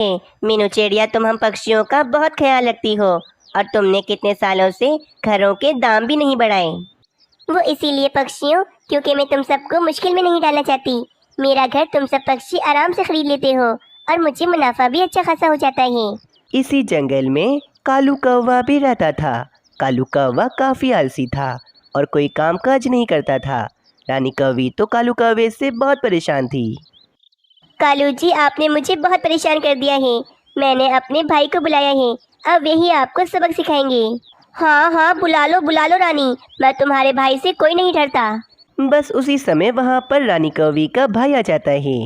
मीनू चिड़िया, तुम हम पक्षियों का बहुत ख्याल रखती हो और तुमने कितने सालों से घरों के दाम भी नहीं बढ़ाए। वो इसीलिए पक्षियों, क्योंकि मैं तुम सबको मुश्किल में नहीं डालना चाहती। मेरा घर तुम सब पक्षी आराम से खरीद लेते हो और मुझे मुनाफा भी अच्छा खासा हो जाता है। इसी जंगल में कालू कौवा भी रहता था। कालू कौवा काफी आलसी था और कोई काम काज नहीं करता था। रानी कौवी तो कालू कौवे से बहुत परेशान थी। कालू जी, आपने मुझे बहुत परेशान कर दिया है। मैंने अपने भाई को बुलाया है, अब वही आपको सबक सिखाएंगे। हाँ हाँ, बुला लो रानी, मैं तुम्हारे भाई से कोई नहीं डरता। बस उसी समय वहाँ पर रानी कौवी का भाई आ जाता है।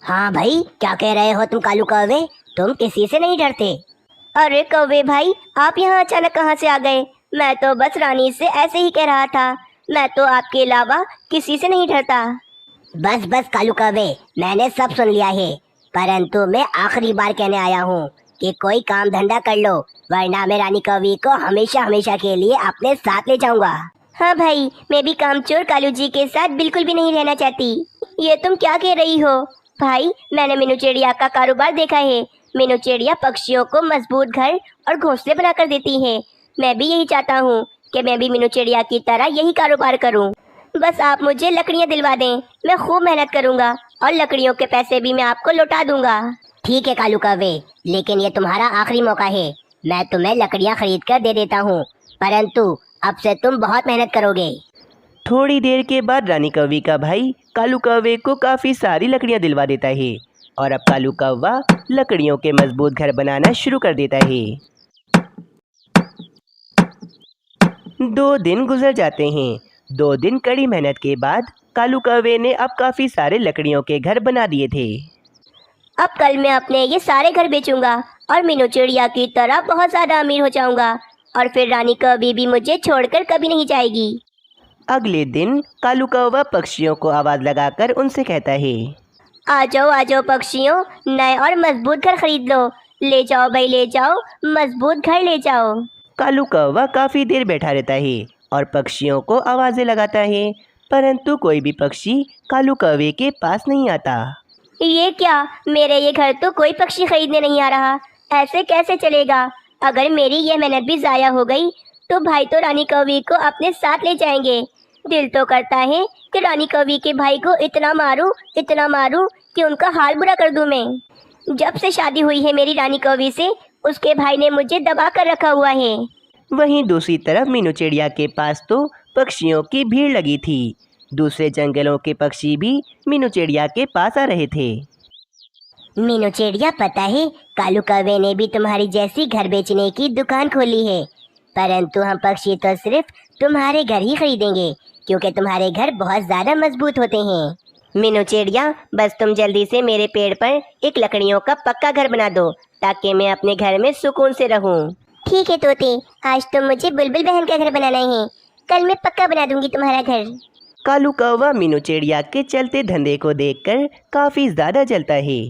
हाँ भाई, क्या कह रहे हो तुम कालू कौवे? तुम किसी से नहीं डरते? अरे कौवे भाई, आप यहाँ अचानक कहाँ से आ गए? मैं तो बस रानी से ऐसे ही कह रहा था, मैं तो आपके अलावा किसी से नहीं डरता। बस बस कालू कौवे, मैंने सब सुन लिया है, परंतु मैं आखिरी बार कहने आया हूँ कि कोई काम धंधा कर लो, वरना मैं रानी कौवी को हमेशा हमेशा के लिए अपने साथ ले जाऊंगा। हाँ भाई, मैं भी कामचोर कालू जी के साथ बिल्कुल भी नहीं रहना चाहती। ये तुम क्या कह रही हो? भाई, मैंने मीनू चिड़िया का कारोबार देखा है। मीनू चिड़िया पक्षियों को मजबूत घर और घोंसले बनाकर देती है। मैं भी यही चाहता हूँ कि मैं भी मीनू चिड़िया की तरह यही कारोबार करूँ। बस आप मुझे लकड़ियाँ दिलवा दें, मैं खूब मेहनत करूँगा और लकड़ियों के पैसे भी मैं आपको लौटा दूंगा। ठीक है कालू कौवे, लेकिन ये तुम्हारा आखिरी मौका है। मैं तुम्हें लकड़ियाँ खरीद कर दे देता हूँ, परंतु अब से तुम बहुत मेहनत करोगे। थोड़ी देर के बाद रानी कौवी का भाई कालू कौवे को काफ़ी सारी लकड़ियाँ दिलवा देता है और अब कालू कौवा लकड़ियों के मजबूत घर बनाना शुरू कर देता है। 2 दिन गुजर जाते हैं। 2 दिन कड़ी मेहनत के बाद कालू कौवे ने अब काफ़ी सारे लकड़ियों के घर बना दिए थे। अब कल मैं अपने ये सारे घर बेचूंगा और मीनू चिड़िया की तरह बहुत ज़्यादा अमीर हो जाऊंगा और फिर रानी कभी भी मुझे छोड़कर कभी नहीं जाएगी। अगले दिन कालू कौवा पक्षियों को आवाज़ लगाकर उनसे कहता है, आ जाओ पक्षियों, नए और मजबूत घर खरीद लो। ले जाओ भाई, ले जाओ, मजबूत घर ले जाओ। कालू कौवा काफ़ी देर बैठा रहता है और पक्षियों को आवाज़ें लगाता है, परंतु कोई भी पक्षी कालू कौवे के पास नहीं आता। ये क्या, मेरे ये घर तो कोई पक्षी खरीदने नहीं आ रहा। ऐसे कैसे चलेगा? अगर मेरी ये मेहनत भी ज़ाया हो गई तो भाई तो रानी कौवी को अपने साथ ले जाएंगे। दिल तो करता है कि रानी कौवी के भाई को इतना मारूं कि उनका हाल बुरा कर दूं मैं। जब से शादी हुई है मेरी रानी कौवी से, उसके भाई ने मुझे दबा कर रखा हुआ है। वहीं दूसरी तरफ मीनू चिड़िया के पास तो पक्षियों की भीड़ लगी थी। दूसरे जंगलों के पक्षी भी मीनू चिड़िया के पास आ रहे थे। मीनू चिड़िया, पता है कालू कौवे ने भी तुम्हारी जैसी घर बेचने की दुकान खोली है, परंतु हम पक्षी तो सिर्फ तुम्हारे घर ही खरीदेंगे, क्योंकि तुम्हारे घर बहुत ज़्यादा मजबूत होते हैं। मीनू चिड़िया, बस तुम जल्दी से मेरे पेड़ पर एक लकड़ियों का पक्का घर बना दो ताकि मैं अपने घर में सुकून से रहूं। ठीक है तोते, आज तो मुझे बुलबुल बहन का घर बनाना है, कल मैं पक्का बना दूंगी तुम्हारा घर। कालू कौवा मीनू चिड़िया के चलते धंधे को देखकर काफ़ी ज़्यादा जलता है।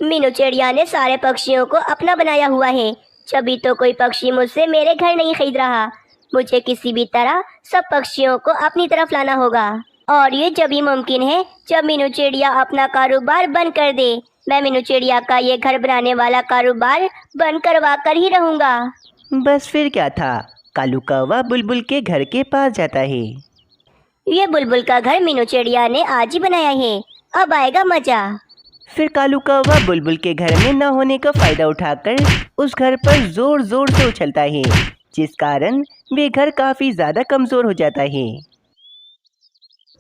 मीनू चिड़िया ने सारे पक्षियों को अपना बनाया हुआ है, जभी तो कोई पक्षी मुझसे मेरे घर नहीं खरीद रहा। मुझे किसी भी तरह सब पक्षियों को अपनी तरफ लाना होगा और ये जब ही मुमकिन है जब मीनू चिड़िया अपना कारोबार बंद कर दे। मैं मीनू चिड़िया का ये घर बनाने वाला कारोबार बंद करवा कर ही रहूँगा। बस फिर क्या था, कालू कौवा बुलबुल के घर के पास जाता है। ये बुलबुल का घर मीनू चिड़िया ने आज ही बनाया है, अब आएगा मजा। फिर कालू कौवा बुलबुल के घर में न होने का फ़ायदा उठाकर उस घर पर ज़ोर ज़ोर से उछलता है, जिस कारण वे घर काफ़ी ज़्यादा कमज़ोर हो जाता है।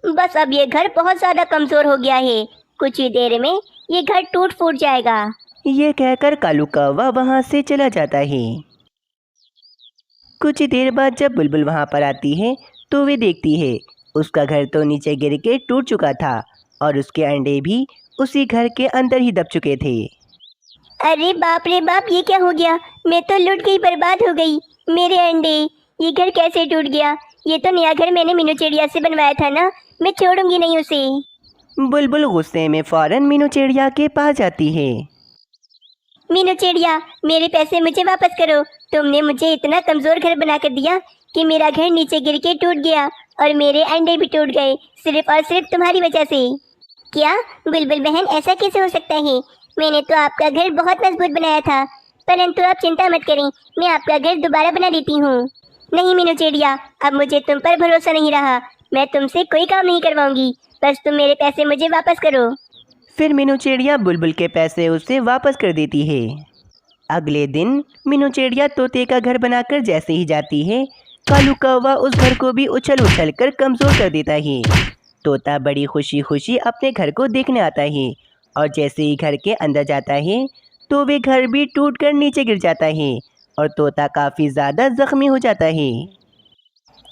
बस अब ये घर बहुत ज़्यादा कमज़ोर हो गया है, कुछ ही देर में ये घर टूट फूट जाएगा। ये कहकर कालू कौवा वहाँ से चला जाता है। कुछ ही देर बाद जब बुलबुल वहाँ पर आती है तो वे देखती है उसका घर तो नीचे गिर के टूट चुका था और उसके अंडे भी उसी घर के अंदर ही दब चुके थे। अरे बाप रे बाप, ये क्या हो गया? मैं तो लुट गई, बर्बाद हो गई। मेरे अंडे, ये घर कैसे टूट गया? ये तो नया घर मैंने मीनू चिड़िया से बनवाया था ना, मैं छोड़ूंगी नहीं उसे। बुलबुल गुस्से में फौरन मीनू चिड़िया के पास जाती है। मीनू चिड़िया, मेरे पैसे मुझे वापस करो। तुमने मुझे इतना कमज़ोर घर बना कर दिया कि मेरा घर नीचे गिर के टूट गया और मेरे अंडे भी टूट गए, सिर्फ और सिर्फ तुम्हारी वजह से। क्या बुलबुल बहन, ऐसा कैसे हो सकता है? मैंने तो आपका घर बहुत मजबूत बनाया था, परंतु आप चिंता मत करें, मैं आपका घर दोबारा बना देती हूँ। नहीं मीनू चिड़िया, अब मुझे तुम पर भरोसा नहीं रहा। मैं तुमसे कोई काम नहीं करवाऊंगी, बस तुम मेरे पैसे मुझे वापस करो। फिर मीनू चिड़िया बुलबुल के पैसे उसे वापस कर देती है। अगले दिन मीनू चिड़िया तोते का घर बनाकर जैसे ही जाती है, कालू कौवा उस घर को भी उछल उछल कर कमज़ोर कर देता है। तोता बड़ी खुशी खुशी अपने घर को देखने आता है और जैसे ही घर के अंदर जाता है तो वे घर भी टूटकर नीचे गिर जाता है और तोता काफ़ी ज़्यादा जख्मी हो जाता है।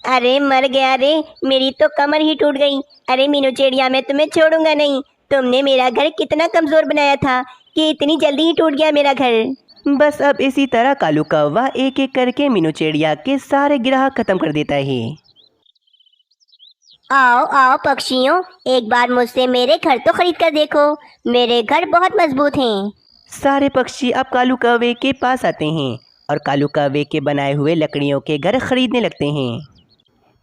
अरे मर गया रे, मेरी तो कमर ही टूट गई। अरे मीनू चिड़िया, मैं तुम्हें छोड़ूंगा नहीं। तुमने मेरा घर कितना कमजोर बनाया था कि इतनी जल्दी ही टूट गया मेरा घर। बस अब इसी तरह कालू कौवा एक एक करके मीनू चिड़िया के सारे ग्राहक खत्म कर देता है। आओ आओ पक्षियों, एक बार मुझसे मेरे घर तो खरीद कर देखो। मेरे घर बहुत मजबूत हैं। सारे पक्षी अब कालू कौवे के पास आते हैं और कालू कौवे के बनाए हुए लकड़ियों के घर खरीदने लगते हैं।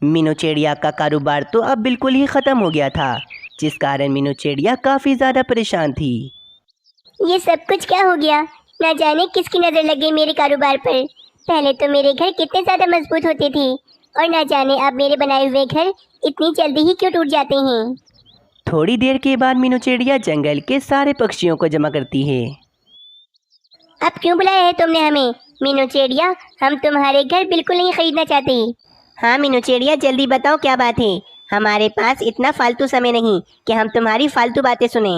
मीनू चिड़िया का कारोबार तो अब बिल्कुल ही ख़त्म हो गया था, जिस कारण मीनू चिड़िया काफ़ी ज़्यादा परेशान थी। ये सब कुछ क्या हो गया? ना जाने किसकी नज़र लग गई मेरे कारोबार पर। पहले तो मेरे घर कितने ज़्यादा मजबूत होते थे, और ना जाने अब मेरे बनाए हुए घर इतनी जल्दी ही क्यों टूट जाते हैं। थोड़ी देर के बाद मीनू चिड़िया जंगल के सारे पक्षियों को जमा करती है। अब क्यों बुलाया है तुमने हमें? मीनू चिड़िया, हम तुम्हारे घर बिल्कुल नहीं खरीदना चाहते। हाँ मीनू चिड़िया, जल्दी बताओ क्या बात है। हमारे पास इतना फालतू समय नहीं कि हम तुम्हारी फालतू बातें सुने।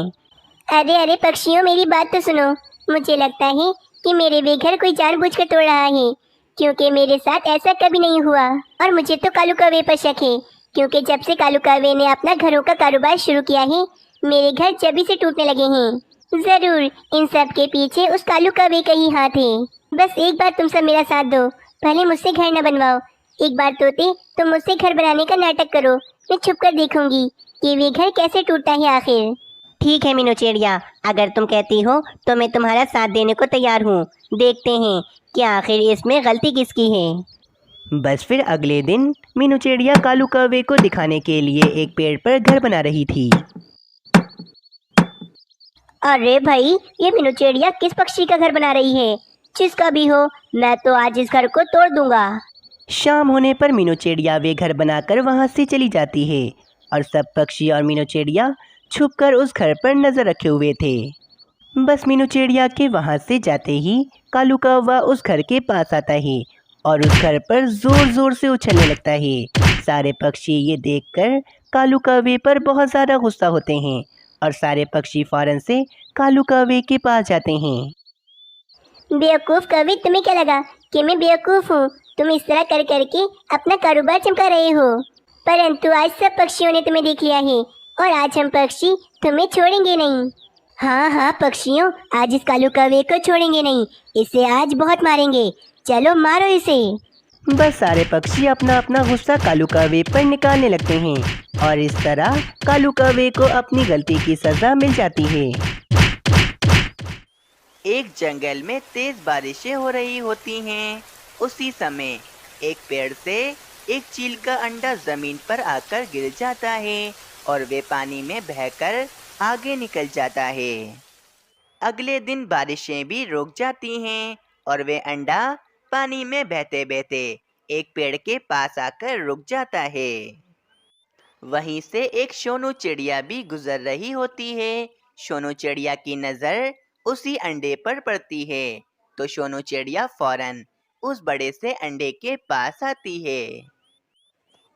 अरे अरे पक्षियों, मेरी बात तो सुनो। मुझे लगता है कि मेरे वे घर कोई जानबूझकर तोड़ रहा है, क्योंकि मेरे साथ ऐसा कभी नहीं हुआ। और मुझे तो कालू कौवे पर शक है, क्योंकि जब से कालू कौवे ने अपना घरों का कारोबार शुरू किया है, मेरे घर जभी से टूटने लगे हैं। जरूर इन सब के पीछे उस कालू कौवे का ही हाथ है। बस एक बार तुम सब मेरा साथ दो, भले मुझसे घर न बनवाओ। एक बार तोते, तुम मुझसे घर बनाने का नाटक करो, मैं छुप कर देखूंगी कि वे घर कैसे टूटता है आखिर। ठीक है मीनू चिड़िया, अगर तुम कहती हो तो मैं तुम्हारा साथ देने को तैयार हूँ। देखते हैं कि आखिर इसमें गलती किसकी है। बस फिर अगले दिन मीनू चिड़िया कालू कौवे को दिखाने के लिए एक पेड़ पर घर बना रही थी। अरे भाई, ये मीनू चिड़िया किस पक्षी का घर बना रही है? जिसका भी हो, मैं तो आज इस घर को तोड़ दूंगा। शाम होने पर मीनू चिड़िया वे घर बनाकर वहाँ से चली जाती है और सब पक्षी और मीनू चिड़िया छुपकर उस घर पर नज़र रखे हुए थे। बस मीनू चिड़िया के वहाँ से जाते ही कालू कौवा उस घर के पास आता है और उस घर पर ज़ोर ज़ोर से उछलने लगता है। सारे पक्षी ये देखकर कालू कौवे पर बहुत ज़्यादा गुस्सा होते हैं और सारे पक्षी फ़ौरन से कालू कौवे के पास जाते हैं। बेवकूफ कवि, तुम्हें क्या लगा कि मैं बेवकूफ हूँ? तुम इस तरह कर करके अपना कारोबार चमका रहे हो, परंतु आज सब पक्षियों ने तुम्हें देख लिया है और आज हम पक्षी तुम्हें छोड़ेंगे नहीं। हाँ हाँ पक्षियों, आज इस कालू कौवे को छोड़ेंगे नहीं, इसे आज बहुत मारेंगे। चलो मारो इसे। बस सारे पक्षी अपना अपना गुस्सा कालू कौवे पर निकालने लगते हैं और इस तरह कालू कौवे को अपनी गलती की सज़ा मिल जाती है। एक जंगल में तेज बारिशें हो रही होती हैं। उसी समय एक पेड़ से एक चील का अंडा जमीन पर आकर गिर जाता है और वे पानी में बहकर आगे निकल जाता है। अगले दिन बारिशें भी रुक जाती हैं और वे अंडा पानी में बहते बहते एक पेड़ के पास आकर रुक जाता है। वहीं से एक सोनू चिड़िया भी गुजर रही होती है। सोनू चिड़िया की नज़र उसी अंडे पर पड़ती है तो सोनू चिड़िया फौरन उस बड़े से अंडे के पास आती है।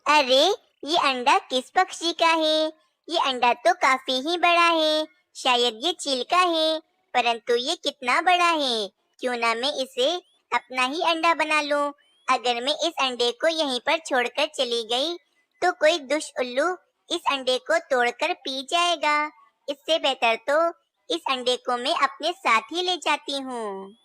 अरे, ये अंडा किस पक्षी का है? ये अंडा तो काफी ही बड़ा है, शायद ये चील का है, परंतु ये कितना बड़ा है। क्यों ना मैं इसे अपना ही अंडा बना लूं। अगर मैं इस अंडे को यहीं पर छोड़कर चली गई तो कोई दुष्ट उल्लू इस अंडे को तोड़कर पी जाएगा। इससे बेहतर तो इस अंडे को मैं अपने साथ ही ले जाती हूँ।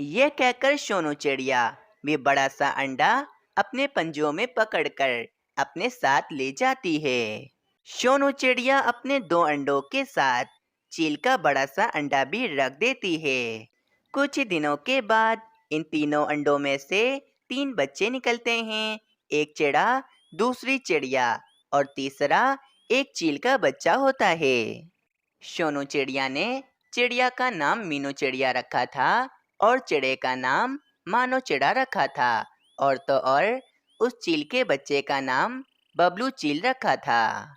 ये कहकर सोनू चिड़िया भी बड़ा सा अंडा अपने पंजों में पकड़कर अपने साथ ले जाती है। सोनू चिड़िया अपने 2 अंडों के साथ चील का बड़ा सा अंडा भी रख देती है। कुछ ही दिनों के बाद इन तीनों अंडों में से 3 बच्चे निकलते हैं। एक चिड़ा, दूसरी चिड़िया और तीसरा एक चील का बच्चा होता है। सोनू चिड़िया ने चिड़िया का नाम मीनू चिड़िया रखा था और चिड़े का नाम मानो चिड़ा रखा था, और तो और उस चील के बच्चे का नाम बबलू चील रखा था।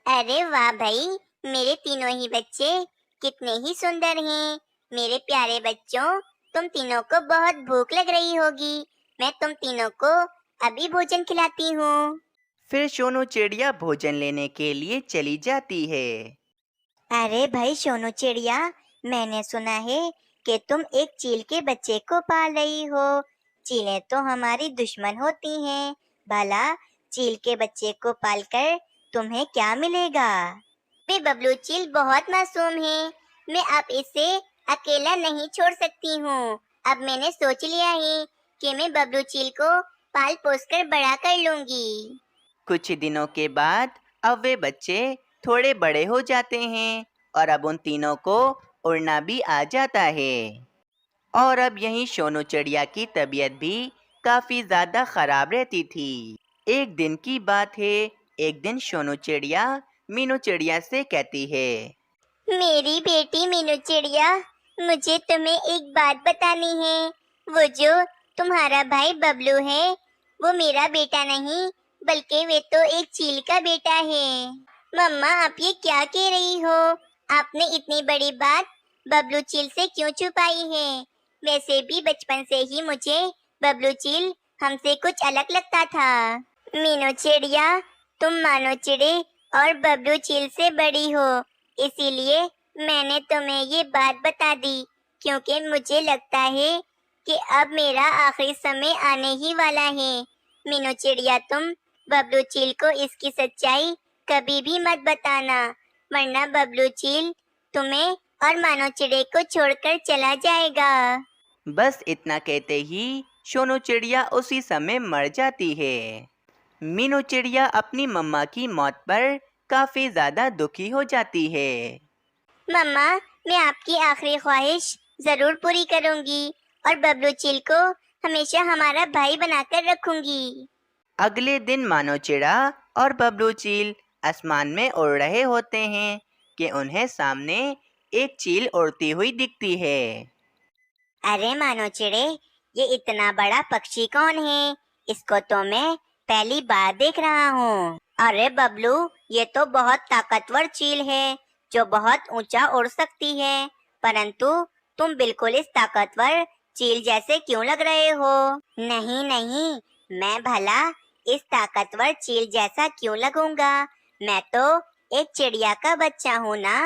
अरे वाह भाई, मेरे तीनों ही बच्चे कितने ही सुंदर हैं। मेरे प्यारे बच्चों, तुम तीनों को बहुत भूख लग रही होगी। मैं तुम तीनों को अभी भोजन खिलाती हूँ। फिर सोनू चिड़िया भोजन लेने के लिए चली जाती है। अरे भाई सोनू चिड़िया, मैंने सुना है कि तुम एक चील के बच्चे को पाल रही हो। चीलें तो हमारी दुश्मन होती हैं। भला चील के बच्चे को पालकर तुम्हें क्या मिलेगा? वे बबलू चील बहुत मासूम है। मैं अब इसे अकेला नहीं छोड़ सकती हूँ। अब मैंने सोच लिया है कि मैं बबलू चील को पाल पोस कर बड़ा कर लूंगी। कुछ दिनों के बाद अब वे बच्चे थोड़े बड़े हो जाते हैं और अब उन तीनों को उड़ना भी आ जाता है। और अब यहीं सोनू चिड़िया की तबीयत भी काफी ज्यादा खराब रहती थी। एक दिन की बात है, एक दिन सोनू चिड़िया मीनू चिड़िया से कहती है, मेरी बेटी मीनू चिड़िया, मुझे तुम्हें एक बात बतानी है। वो जो तुम्हारा भाई बबलू है, वो मेरा बेटा नहीं बल्कि वे तो एक चील का बेटा है। मम्मा, आप ये क्या कह रही हो? आपने इतनी बड़ी बात बबलू चील से क्यों छुपाई है? वैसे भी बचपन से ही मुझे बबलू चील हमसे कुछ अलग लगता था। मीनू चिड़िया, तुम मानो चिड़े और बबलू चील से बड़ी हो, इसीलिए मैंने तुम्हें ये बात बता दी, क्योंकि मुझे लगता है कि अब मेरा आखिरी समय आने ही वाला है। मीनू चिड़िया, तुम बबलू चील को इसकी सच्चाई कभी भी मत बताना, वरना बबलू चील तुम्हें और मानो चिड़े को छोड़कर चला जाएगा। बस इतना कहते ही सोनू चिड़िया उसी समय मर जाती है। मीनू चिड़िया अपनी मम्मा की मौत पर काफी ज्यादा दुखी हो जाती है। मम्मा, मैं आपकी आखिरी ख्वाहिश जरूर पूरी करूंगी और बबलू चील को हमेशा हमारा भाई बनाकर रखूंगी। अगले दिन मानो चिड़ा और बबलू चील आसमान में उड़ रहे होते हैं कि उन्हें सामने एक चील उड़ती हुई दिखती है। अरे मानो चिड़े, ये इतना बड़ा पक्षी कौन है? इसको तो मैं पहली बार देख रहा हूँ। अरे बबलू, ये तो बहुत ताकतवर चील है जो बहुत ऊंचा उड़ सकती है, परंतु तुम बिल्कुल इस ताकतवर चील जैसे क्यों लग रहे हो? नहीं नहीं, मैं भला इस ताकतवर चील जैसा क्यों लगूंगा? मैं तो एक चिड़िया का बच्चा हूँ ना।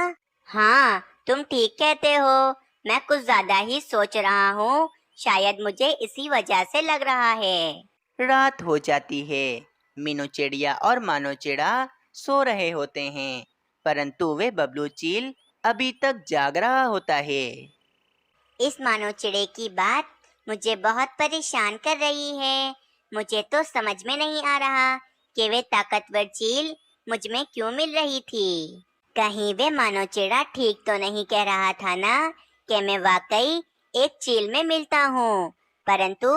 हाँ, तुम ठीक कहते हो। मैं कुछ ज्यादा ही सोच रहा हूँ, शायद मुझे इसी वजह से लग रहा है। रात हो जाती है। मीनू चिड़िया और मानो चिड़ा सो रहे होते हैं, परंतु वे बबलू चील अभी तक जाग रहा होता है। इस मानो चिड़े की बात मुझे बहुत परेशान कर रही है। मुझे तो समझ में नहीं आ रहा कि वे ताकतवर चील मुझ में क्यों मिल रही थी। कहीं वे मानो चिड़ा ठीक तो नहीं कह रहा था ना कि मैं वाकई एक चील में मिलता हूँ? परंतु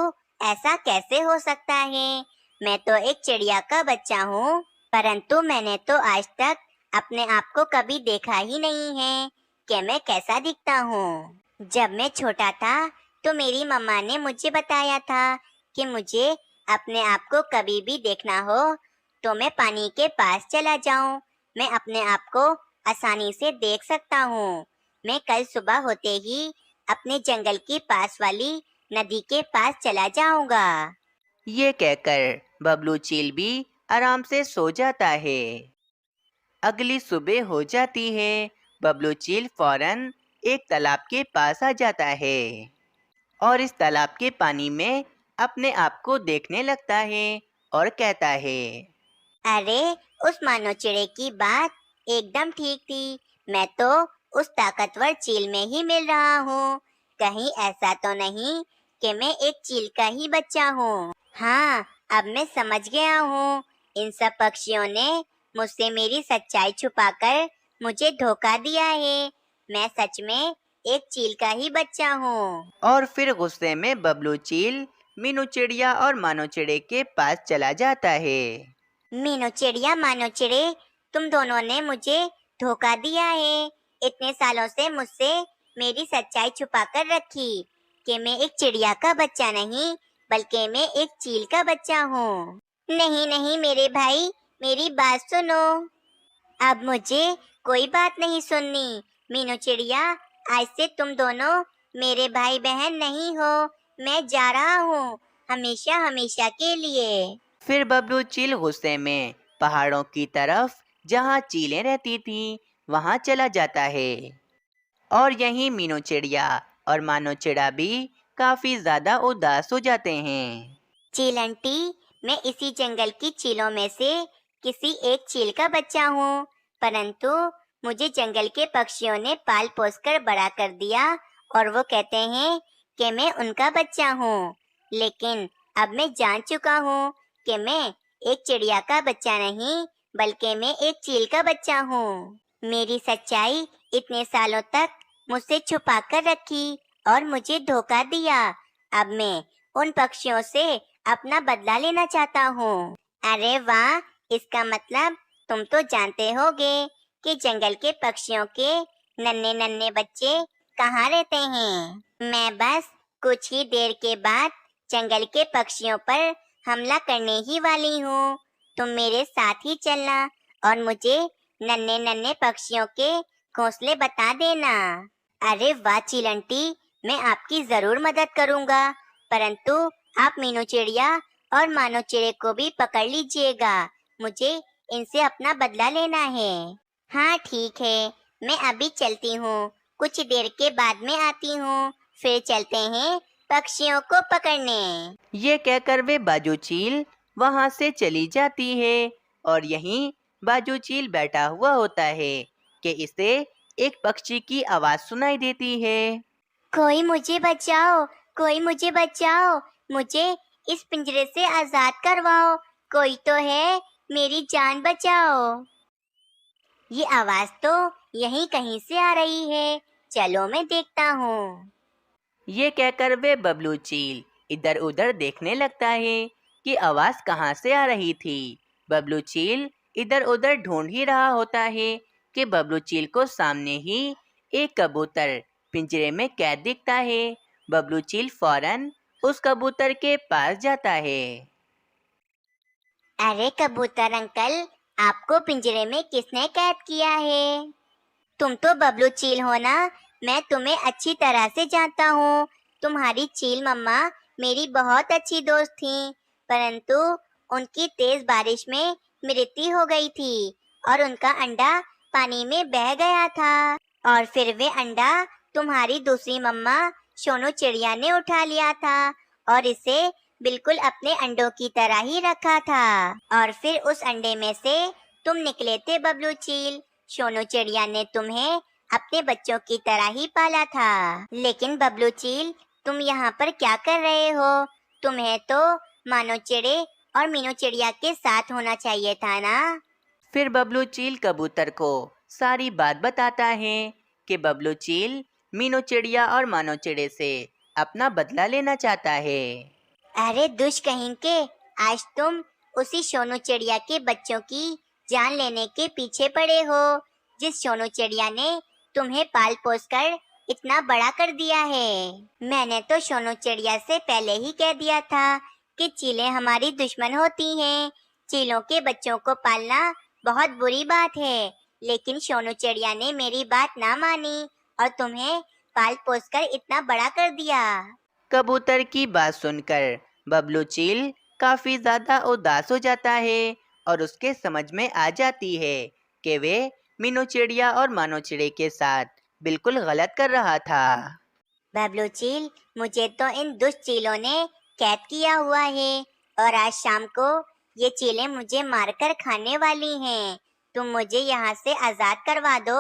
ऐसा कैसे हो सकता है? मैं तो एक चिड़िया का बच्चा हूँ, परंतु मैंने तो आज तक अपने आप को कभी देखा ही नहीं है कि मैं कैसा दिखता हूँ। जब मैं छोटा था तो मेरी मम्मा ने मुझे बताया था कि मुझे अपने आप को कभी भी देखना हो तो मैं पानी के पास चला जाऊं। मैं अपने आप को आसानी से देख सकता हूँ। मैं कल सुबह होते ही अपने जंगल के पास वाली नदी के पास चला जाऊंगा। ये कहकर बबलू चील भी आराम से सो जाता है। अगली सुबह हो जाती है। बबलू चील फौरन एक तालाब के पास आ जाता है और इस तालाब के पानी में अपने आप को देखने लगता है और कहता है, अरे, उस मानो चिड़े की बात एकदम ठीक थी। मैं तो उस ताकतवर चील में ही मिल रहा हूँ। कहीं ऐसा तो नहीं कि मैं एक चील का ही बच्चा हूँ। हाँ, अब मैं समझ गया हूँ। इन सब पक्षियों ने मुझसे मेरी सच्चाई छुपाकर मुझे धोखा दिया है। मैं सच में एक चील का ही बच्चा हूँ। और फिर गुस्से में बबलू चील मीनू चिड़िया और मानो चिड़े के पास चला जाता है। मीनू चिड़िया, मानो चिड़े, तुम दोनों ने मुझे धोखा दिया है। इतने सालों से मुझसे मेरी सच्चाई छुपा कर रखी कि मैं एक चिड़िया का बच्चा नहीं बल्कि मैं एक चील का बच्चा हूँ। नहीं नहीं मेरे भाई, मेरी बात सुनो। अब मुझे कोई बात नहीं सुननी। मीनू चिड़िया, आज से तुम दोनों मेरे भाई बहन नहीं हो। मैं जा रहा हूँ, हमेशा हमेशा के लिए। फिर बबलू चील गुस्से में पहाड़ों की तरफ जहाँ चीलें रहती थीं वहाँ चला जाता है। और यहीं मीनू चिड़िया और मानो चिड़ा भी काफी ज्यादा उदास हो जाते हैं। चील आंटी, मैं इसी जंगल की चीलों में से किसी एक चील का बच्चा हूँ, परंतु मुझे जंगल के पक्षियों ने पाल पोस कर बड़ा कर दिया और वो कहते हैं कि मैं उनका बच्चा हूँ। लेकिन अब मैं जान चुका हूँ कि मैं एक चिड़िया का बच्चा नहीं बल्कि मैं एक चील का बच्चा हूँ। मेरी सच्चाई इतने सालों तक मुझसे छुपा कर रखी और मुझे धोखा दिया। अब मैं उन पक्षियों से अपना बदला लेना चाहता हूँ। अरे वाह, इसका मतलब तुम तो जानते होगे कि जंगल के पक्षियों के नन्हे नन्हे बच्चे कहाँ रहते हैं। मैं बस कुछ ही देर के बाद जंगल के पक्षियों पर हमला करने ही वाली हूँ। तुम मेरे साथ ही चलना और मुझे नन्हे नन्हे पक्षियों के घोंसले बता देना। अरे वाह चील आंटी, मैं आपकी जरूर मदद करूँगा, परंतु आप मीनू चिड़िया और मानो चिड़े को भी पकड़ लीजिएगा। मुझे इनसे अपना बदला लेना है। हाँ ठीक है, मैं अभी चलती हूँ, कुछ देर के बाद में आती हूँ। फिर चलते हैं पक्षियों को पकड़ने। ये कहकर वे बाजू चील वहाँ से चली जाती है और यहीं बाजू चील बैठा हुआ होता है कि इसे एक पक्षी की आवाज सुनाई देती है। कोई मुझे बचाओ, कोई मुझे बचाओ, मुझे इस पिंजरे से आजाद करवाओ, कोई तो है, मेरी जान बचाओ। ये आवाज तो यहीं कहीं से आ रही है, चलो मैं देखता हूँ। ये कहकर वे बबलू चील इधर उधर देखने लगता है कि आवाज कहाँ से आ रही थी। बबलू चील इधर उधर ढूंढ ही रहा होता है कि बबलू चील को सामने ही एक कबूतर पिंजरे में कैद दिखता है। बबलू चील फौरन उस कबूतर के पास जाता है। अरे कबूतर अंकल, आपको पिंजरे में किसने कैद किया है? तुम तो बबलू चील हो ना? मैं तुम्हें अच्छी तरह से जानता हूँ। तुम्हारी चील मम्मा मेरी बहुत अच्छी दोस्त थी, परंतु उनकी तेज बारिश में मृत्यु हो गई थी और उनका अंडा पानी में बह गया था और फिर वे अंडा तुम्हारी दूसरी मम्मा सोनू चिड़िया ने उठा लिया था और इसे बिल्कुल अपने अंडों की तरह ही रखा था और फिर उस अंडे में से तुम निकले थे बबलू चील। सोनू चिड़िया ने तुम्हें अपने बच्चों की तरह ही पाला था। लेकिन बबलू चील, तुम यहाँ पर क्या कर रहे हो? तुम्हें तो मानो चिड़े और मीनू चिड़िया के साथ होना चाहिए था ना। फिर बबलू चील कबूतर को सारी बात बताता है कि बबलू चील मीनू चिड़िया और मानो चिड़े से अपना बदला लेना चाहता है। अरे दुष्कहिनके, आज तुम उसी सोनू चिड़िया के बच्चों की जान लेने के पीछे पड़े हो, जिस सोनू चिड़िया ने तुम्हें पाल पोस कर इतना बड़ा कर दिया है। मैंने तो सोनू चिड़िया से पहले ही कह दिया था कि चीलें हमारी दुश्मन होती हैं। चीलों के बच्चों को पालना बहुत बुरी बात है, लेकिन सोनू चिड़िया ने मेरी बात ना मानी और तुम्हें पाल पोस कर इतना बड़ा कर दिया। कबूतर की बात सुनकर बबलू चील काफी ज्यादा उदास हो जाता है और उसके समझ में आ जाती है कि वे मीनू चिड़िया और मानो चिड़े के साथ बिल्कुल गलत कर रहा था। बबलू चील, मुझे तो इन दुष्ट चीलों ने कैद किया हुआ है और आज शाम को ये चीलें मुझे मारकर खाने वाली हैं। तुम मुझे यहाँ से आजाद करवा दो।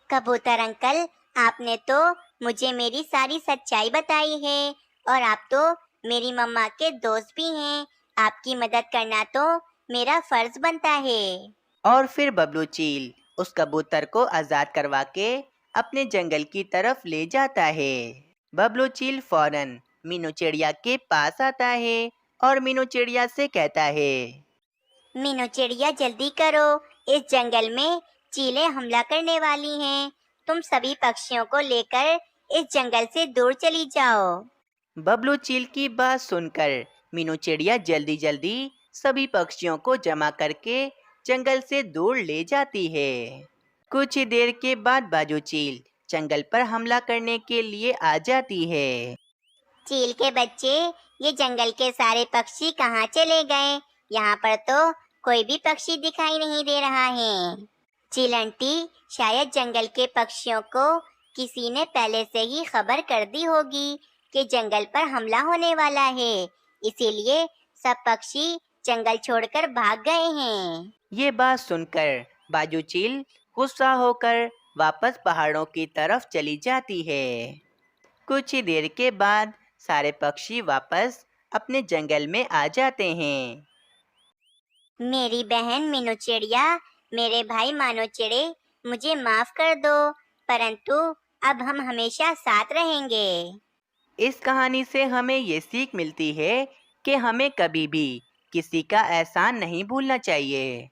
कबूतर अंकल, आपने तो मुझे मेरी सारी सच्चाई बताई है और आप तो मेरी मम्मा के दोस्त भी हैं। आपकी मदद करना तो मेरा फर्ज बनता है। और फिर बबलू चील उस कबूतर को आजाद करवा के अपने जंगल की तरफ ले जाता है। बबलू चील फौरन मीनू चिड़िया के पास आता है और मीनू चिड़िया से कहता है, मीनू चिड़िया जल्दी करो, इस जंगल में चीलें हमला करने वाली हैं। तुम सभी पक्षियों को लेकर इस जंगल से दूर चली जाओ। बबलू चील की बात सुनकर मीनू चिड़िया जल्दी जल्दी सभी पक्षियों को जमा करके जंगल से दूर ले जाती है। कुछ ही देर के बाद बाजू चील जंगल पर हमला करने के लिए आ जाती है। चील के बच्चे, ये जंगल के सारे पक्षी कहाँ चले गए? यहाँ पर तो कोई भी पक्षी दिखाई नहीं दे रहा है। चील आंटी, शायद जंगल के पक्षियों को किसी ने पहले से ही खबर कर दी होगी कि जंगल पर हमला होने वाला है, इसीलिए सब पक्षी जंगल छोड़कर भाग गए हैं। ये बात सुनकर बाजू चील गुस्सा होकर वापस पहाड़ों की तरफ चली जाती है। कुछ ही देर के बाद सारे पक्षी वापस अपने जंगल में आ जाते हैं। मेरी बहन मीनू चिड़िया, मेरे भाई मानो चिड़े, मुझे माफ कर दो, परंतु अब हम हमेशा साथ रहेंगे। इस कहानी से हमें ये सीख मिलती है कि हमें कभी भी किसी का एहसान नहीं भूलना चाहिए।